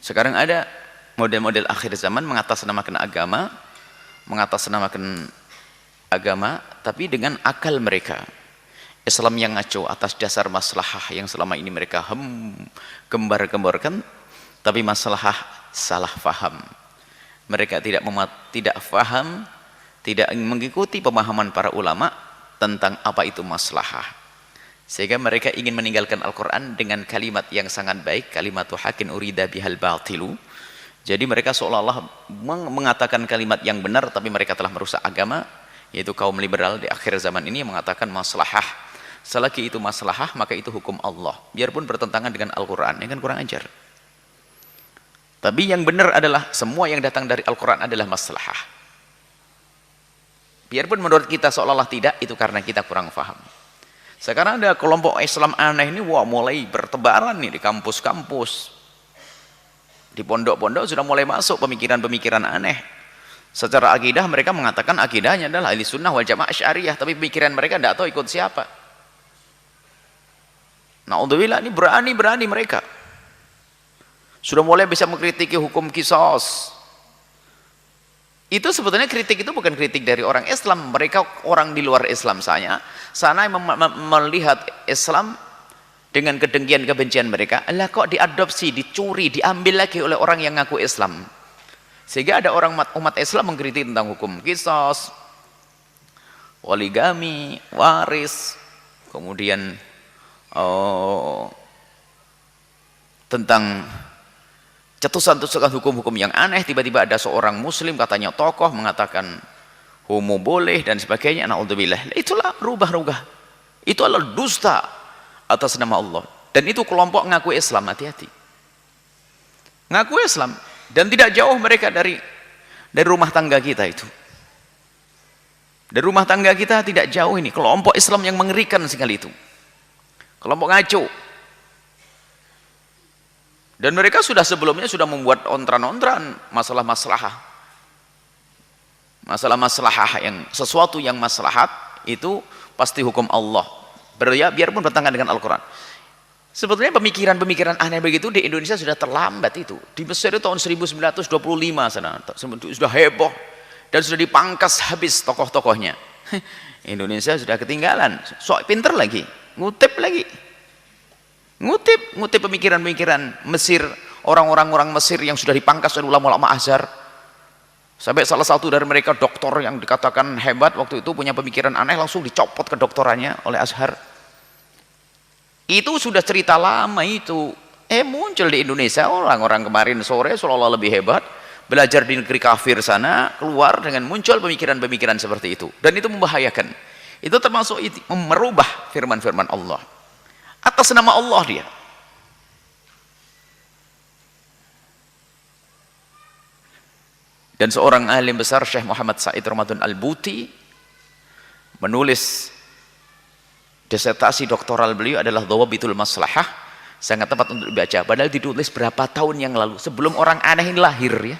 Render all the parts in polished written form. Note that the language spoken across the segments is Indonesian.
Sekarang ada model-model akhir zaman mengatasnamakan agama, tapi dengan akal mereka. Islam yang ngaco atas dasar maslahah yang selama ini mereka gembar-gemborkan, tapi maslahah salah faham. Mereka tidak faham, tidak mengikuti pemahaman para ulama tentang apa itu maslahah. Sehingga mereka ingin meninggalkan Al-Quran dengan kalimat yang sangat baik, kalimatu haqqin urida bihal batilu. Jadi mereka seolah-olah mengatakan kalimat yang benar, tapi mereka telah merusak agama, yaitu kaum liberal di akhir zaman ini mengatakan maslahah. Selagi itu maslahah, maka itu hukum Allah. Biarpun bertentangan dengan Al-Quran, ini kan kurang ajar. Tapi yang benar adalah semua yang datang dari Al-Quran adalah maslahah. Biarpun menurut kita seolah-olah tidak, itu karena kita kurang paham. Sekarang ada kelompok Islam aneh ini, wah mulai bertebaran nih di kampus-kampus. Di pondok-pondok sudah mulai masuk pemikiran-pemikiran aneh. Secara akidah mereka mengatakan akidahnya adalah ahli sunnah wal jamaah syariah, tapi pikiran mereka tidak tahu ikut siapa. Na'udzubillah, ini berani mereka. Sudah mulai bisa mengkritiki hukum qisas. Itu sebetulnya kritik itu bukan kritik dari orang Islam. Mereka orang di luar Islam sana yang melihat Islam dengan kedengkian kebencian mereka, lah kok diadopsi, dicuri, diambil lagi oleh orang yang ngaku Islam. Sehingga ada orang umat Islam mengkritik tentang hukum qisas, poligami, waris, kemudian tentang cetusan-cetusan hukum-hukum yang aneh. Tiba-tiba ada seorang muslim katanya tokoh mengatakan homo boleh dan sebagainya. Na'udzubillah. Itulah rubah-rubah, itu adalah dusta atas nama Allah, dan itu kelompok ngaku Islam. Hati-hati, ngaku Islam dan tidak jauh mereka dari rumah tangga kita. Itu dari rumah tangga kita tidak jauh ini kelompok Islam yang mengerikan sekali, itu kelompok ngaco. Dan mereka sebelumnya sudah membuat ontran-ontran masalah-maslahah yang sesuatu yang maslahat itu pasti hukum Allah, biarpun bertentangan dengan Al-Quran. Sebetulnya pemikiran-pemikiran aneh begitu di Indonesia sudah terlambat. Itu di Mesir itu tahun 1925 sana sudah heboh dan sudah dipangkas habis tokoh-tokohnya. Indonesia sudah ketinggalan, sok pinter lagi, ngutip pemikiran-pemikiran Mesir, orang-orang Mesir yang sudah dipangkas oleh ulama-ulama Azhar. Sampai salah satu dari mereka doktor yang dikatakan hebat waktu itu punya pemikiran aneh, langsung dicopot kedokterannya oleh Azhar. Itu sudah cerita lama itu. Muncul di Indonesia orang-orang kemarin sore seolah-olah lebih hebat, belajar di negeri kafir sana, keluar dengan muncul pemikiran-pemikiran seperti itu, dan itu membahayakan. Itu termasuk merubah firman-firman Allah atas nama Allah dia. Dan seorang alim besar, Syekh Muhammad Said Ramadan Al-Buti, menulis disertasi doktoral beliau adalah Dhawabitul Maslahah. Sangat tepat untuk dibaca, padahal ditulis berapa tahun yang lalu, sebelum orang aneh ini lahir ya.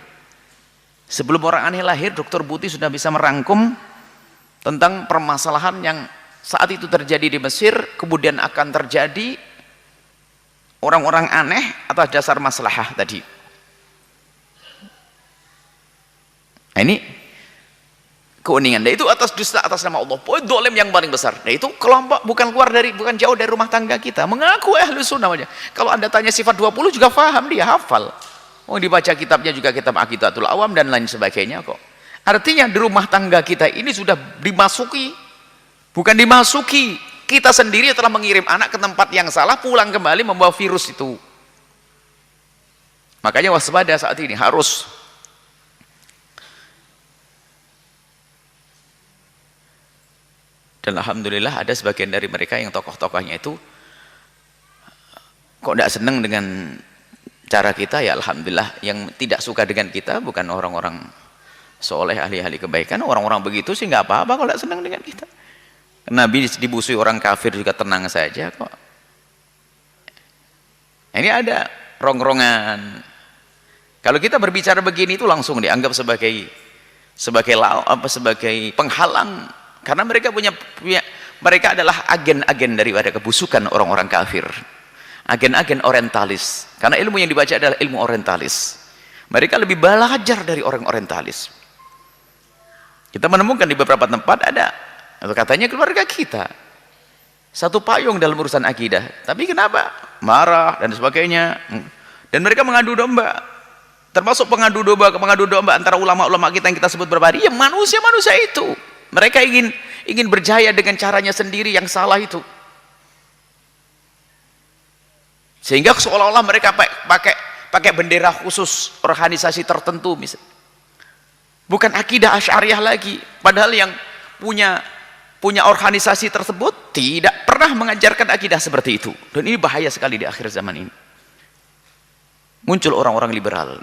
Sebelum orang aneh lahir, Dr. Buti sudah bisa merangkum tentang permasalahan yang saat itu terjadi di Mesir, kemudian akan terjadi orang-orang aneh atas dasar maslahah tadi. Nah ini keunikan. Nah itu atas dusta atas nama Allah, dolim yang paling besar. Nah itu kelompok bukan jauh dari rumah tangga kita, mengaku ahlu sunnah aja. Kalau anda tanya sifat 20 juga paham, dia hafal. Dibaca kitabnya juga kitab Aqidatul Awam dan lain sebagainya kok. Artinya di rumah tangga kita ini sudah dimasuki, bukan dimasuki, kita sendiri telah mengirim anak ke tempat yang salah, pulang kembali membawa virus itu. Makanya waspada saat ini harus. Dan alhamdulillah ada sebagian dari mereka yang tokoh-tokohnya itu kok tidak senang dengan cara kita, ya alhamdulillah. Yang tidak suka dengan kita bukan orang-orang soleh, ahli-ahli kebaikan. Orang-orang begitu sih nggak apa-apa kalau tidak senang dengan kita. Nabi dibusui orang kafir juga tenang saja kok. Ini ada rongrongan. Kalau kita berbicara begini itu langsung dianggap sebagai penghalang, karena mereka mereka adalah agen-agen daripada kebusukan orang-orang kafir. agen-agen orientalis, karena ilmu yang dibaca adalah ilmu orientalis. Mereka lebih belajar dari orang orientalis. Kita menemukan di beberapa tempat ada, atau katanya keluarga kita satu payung dalam urusan akidah, tapi kenapa marah dan sebagainya, dan mereka mengadu domba, termasuk pengadu domba antara ulama-ulama kita yang kita sebut beberapa hari, ya manusia-manusia itu mereka ingin berjaya dengan caranya sendiri yang salah itu, sehingga seolah-olah mereka pakai bendera khusus organisasi tertentu misalnya, bukan akidah Asy'ariyah lagi, padahal yang punya organisasi tersebut tidak pernah mengajarkan akidah seperti itu. Dan ini bahaya sekali di akhir zaman ini. Muncul orang-orang liberal,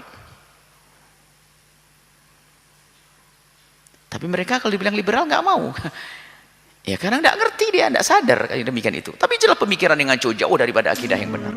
tapi mereka kalau dibilang liberal nggak mau. Ya karena nggak ngerti, dia nggak sadar kayak demikian itu. Tapi jelas pemikiran yang ngaco jauh daripada akidah yang benar.